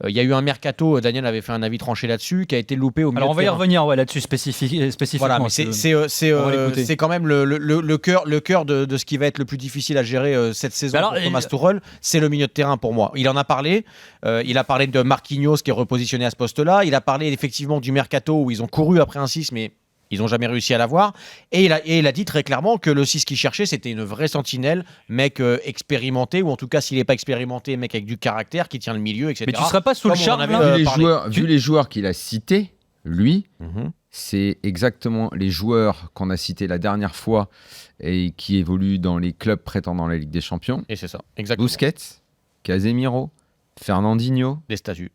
Il y a eu un mercato, Daniel avait fait un avis tranché là-dessus, qui a été loupé au milieu de terrain. Alors on va y revenir là-dessus spécifiquement. Voilà, mais c'est quand même le cœur de ce qui va être le plus difficile à gérer cette saison pour Thomas Tuchel, c'est le milieu de terrain pour moi. Il en a parlé, il a parlé de Marquinhos qui est repositionné à ce poste-là, il a parlé effectivement du mercato où ils ont couru après un 6, mais ils n'ont jamais réussi à l'avoir. Et il a dit très clairement que le 6 qu'il cherchait, c'était une vraie sentinelle, mec expérimenté, ou en tout cas, s'il n'est pas expérimenté, mec avec du caractère, qui tient le milieu, etc. Mais tu ne serais pas sous le charme vu les joueurs qu'il a cités, lui, c'est exactement les joueurs qu'on a cités la dernière fois et qui évoluent dans les clubs prétendant la Ligue des Champions. Et c'est ça, exactement. Busquets, Casemiro, Fernandinho. Des statuts.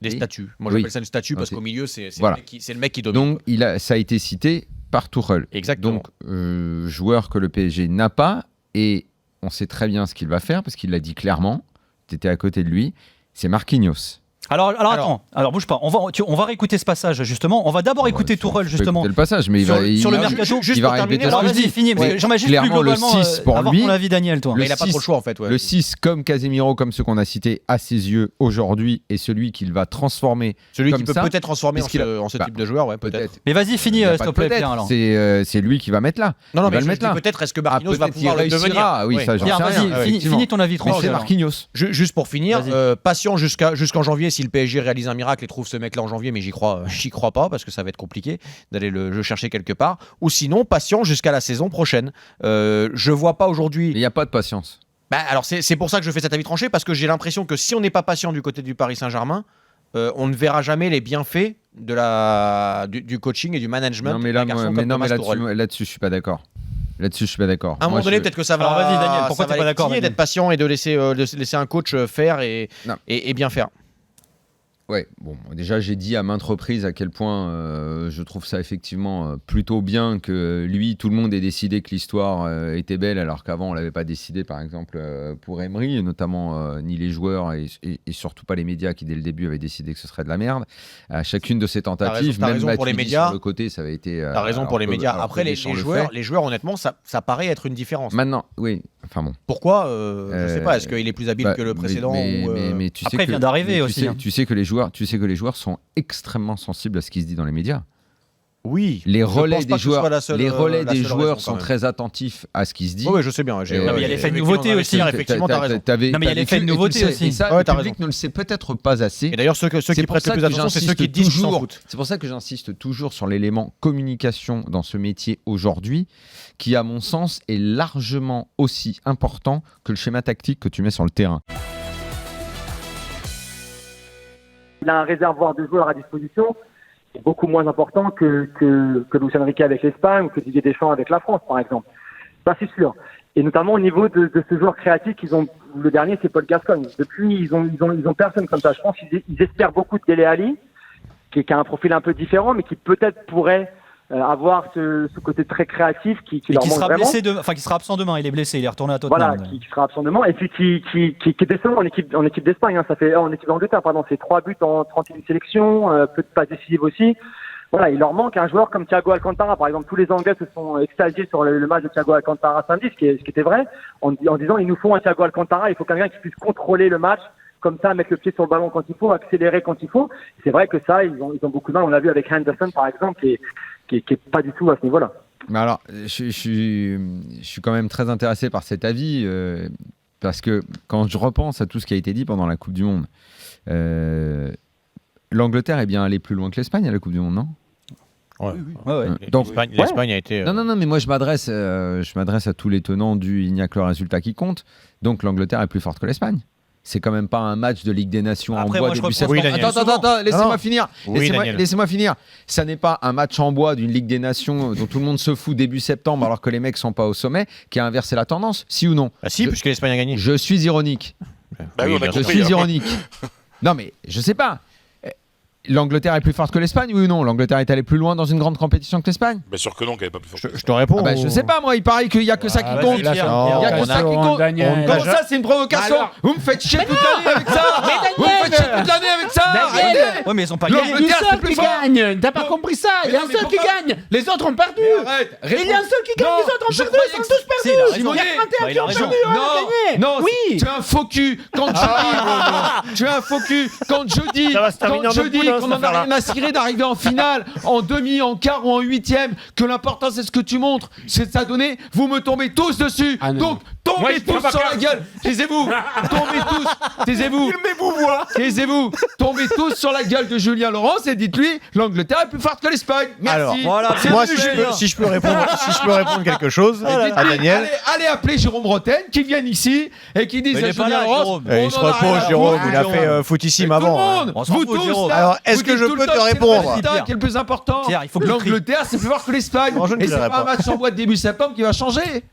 Des statuts. Moi, j'appelle ça le statut parce qu'au milieu, c'est le mec qui domine. Donc, ça a été cité par Tuchel. Exactement. Donc, joueur que le PSG n'a pas, et on sait très bien ce qu'il va faire parce qu'il l'a dit clairement. Tu étais à côté de lui. C'est Marquinhos. Alors attends, bouge pas. On va réécouter ce passage justement. On va d'abord écouter Tuchel justement. Le passage, mais sur le mercato. Il va répéter. Alors vas-y, finis. J'aimerais juste plus globalement le 6 pour avoir lui. ton avis, Daniel, toi. Mais il a pas trop le choix en fait. Le 6 comme Casemiro, comme ceux qu'on a cités à ses yeux aujourd'hui, et celui qu'il va transformer. Celui qui peut peut-être transformer en ce type de joueur, peut-être. Mais vas-y, finis, s'il te plaît, Pierre. Alors. C'est lui qui va mettre là. Non, mais peut-être est-ce que Marquinhos va pouvoir le devenir. Oui, ça j'en sais rien. Vas-y, finis ton avis tranquille. C'est Marquinhos. Juste pour finir, patient jusqu'en janvier si le PSG réalise un miracle et trouve ce mec-là en janvier, mais j'y crois pas parce que ça va être compliqué d'aller le chercher quelque part. Ou sinon, patient jusqu'à la saison prochaine. Je vois pas aujourd'hui. Il n'y a pas de patience. Alors c'est pour ça que je fais cet avis tranché, parce que j'ai l'impression que si on n'est pas patient du côté du Paris Saint-Germain, on ne verra jamais les bienfaits du coaching et du management. Là-dessus, je suis pas d'accord. À un moment donné, peut-être que ça va. Alors vas-y, Daniel, pourquoi t'es pas d'accord d'être patient et de laisser un coach faire et bien faire. Ouais, bon, déjà j'ai dit à maintes reprises à quel point je trouve ça effectivement plutôt bien que lui, tout le monde ait décidé que l'histoire était belle, alors qu'avant on l'avait pas décidé, par exemple pour Emery, et notamment ni les joueurs et surtout pas les médias qui dès le début avaient décidé que ce serait de la merde. À chacune de ces tentatives, t'as raison pour les médias. Sur le côté, ça avait été. T'as raison pour les médias. Après les joueurs, honnêtement, ça paraît être une différence. Maintenant, oui. Enfin bon. Pourquoi je sais pas. Est-ce qu'il est plus habile que le précédent mais tu sais après, il vient d'arriver aussi. Tu sais que les joueurs sont extrêmement sensibles à ce qui se dit dans les médias. Oui. Les relais des joueurs sont très attentifs à ce qui se dit. Oui, je sais bien. Mais il y a l'effet de nouveauté aussi. Effectivement, t'as raison. Non, mais il y a l'effet de nouveauté aussi. Et ça, le public ne le sait peut-être pas assez. Et d'ailleurs, ceux qui prêtent le plus attention, c'est ceux qui disent qu'ils s'en foutent. C'est pour ça que j'insiste toujours sur l'élément communication dans ce métier aujourd'hui, qui, à mon sens, est largement aussi important que le schéma tactique que tu mets sur le terrain. Il a un réservoir de joueurs à disposition qui est beaucoup moins important que Luis Enrique avec l'Espagne ou que Didier Deschamps avec la France, par exemple. Ça, c'est sûr. Et notamment au niveau de ce joueur créatif qu'ils ont. Le dernier, c'est Paul Gascoigne. Depuis, ils ont personne comme ça. Je pense qu'ils espèrent beaucoup de Dele Alli, qui a un profil un peu différent, mais qui peut-être pourrait avoir ce côté très créatif qui leur manque vraiment. Qui sera absent demain. Il est blessé, il est retourné à Tottenham. Voilà, qui sera absent demain et puis qui est décevant en équipe d'Espagne. Ça fait en équipe d'Angleterre, pardon. C'est 3 buts en 31 sélections, peu de passes décisives aussi. Voilà, il leur manque un joueur comme Thiago Alcantara, par exemple. Tous les Anglais se sont extasiés sur le match de Thiago Alcantara samedi, ce qui était vrai, en disant il nous faut un Thiago Alcantara, il faut quelqu'un qui puisse contrôler le match. Comme ça, mettre le pied sur le ballon quand il faut, accélérer quand il faut. C'est vrai que ça, ils ont beaucoup de mal. On l'a vu avec Henderson, par exemple, qui est pas du tout à ce niveau-là. Mais alors, je suis quand même très intéressé par cet avis, parce que quand je repense à tout ce qui a été dit pendant la Coupe du Monde, l'Angleterre est bien allée plus loin que l'Espagne à la Coupe du Monde, non ? Ouais. Donc, L'Espagne a été. Non, mais moi je m'adresse à tous les tenants du il n'y a que le résultat qui compte. Donc l'Angleterre est plus forte que l'Espagne. C'est quand même pas un match de Ligue des Nations en bois début septembre. Attends, laissez-moi finir. Laissez-moi finir. Ça n'est pas un match en bois d'une Ligue des Nations dont tout le monde se fout début septembre alors que les mecs sont pas au sommet qui a inversé la tendance, si ou non ? Si, puisque l'Espagne a gagné. Je suis ironique. Je suis ironique. Non, mais je sais pas. L'Angleterre est plus forte que l'Espagne, oui ou non ? L'Angleterre est allée plus loin dans une grande compétition que l'Espagne ? Bien sûr que non, qu'elle n'est pas plus forte. Je te réponds. Je sais pas, moi, il paraît qu'il n'y a que ça qui compte. Il n'y a que ça qui compte. Comment ça, c'est une provocation ? Vous me faites chier toute l'année avec ça. Vous me faites chier toute l'année avec ça. Arrêtez. Ouais, mais ils ont pas Non, gagné. Il y a un c'est seul plus qui fort. gagne. T'as pas Non. compris ça. Il y Mais a non, un mais seul qui pourquoi gagne. Les autres ont perdu. Arrête. Il y a un seul qui gagne. Non, Les autres ont je perdu. Ils sont croyais tous Si, il a perdus. raison. Il y a 31 qui il a ont raison. perdu. Un a gagné. Non, Oui. tu es un faux cul quand je dis, tu es un faux cul quand je dis, Ça va se terminer en quand je mode dis boulot, qu'on cette en a affaire-là. rien à cirer d'arriver en finale, en demi, en quart ou en huitième, que l'important c'est ce que tu montres, c'est de ça donner, vous me tombez tous dessus. Ah non. Donc tombez Moi, je prends tous ma sur la carte. gueule. Taisez-vous, tombez tous, taisez-vous. Taisez-vous, tombez tous sur la gueule de Julien Laurence et dites-lui l'Angleterre est plus forte que l'Espagne. Merci. Alors, Voilà, Moi, bienvenue, si Julien. je peux répondre quelque chose Et à dites-lui, Daniel. allez appeler Jérôme Bretagne qui vienne ici et qui dise Mais il à est pas Julien là, Laurence. Jérôme. on Il se en a rien repose, à Jérôme. foutre. Il a fait footissime Mais tout avant. le monde, On s'en vous fout, tous, Jérôme. là, Alors, est-ce vous que dites je tout le peux temps te que c'est le répondre résultat qui est le plus important. Pierre, il faut que tu L'Angleterre, c'est plus fort que l'Espagne. Non, je ne Et c'est dirai pas un pas. match en boîte début septembre qui va changer.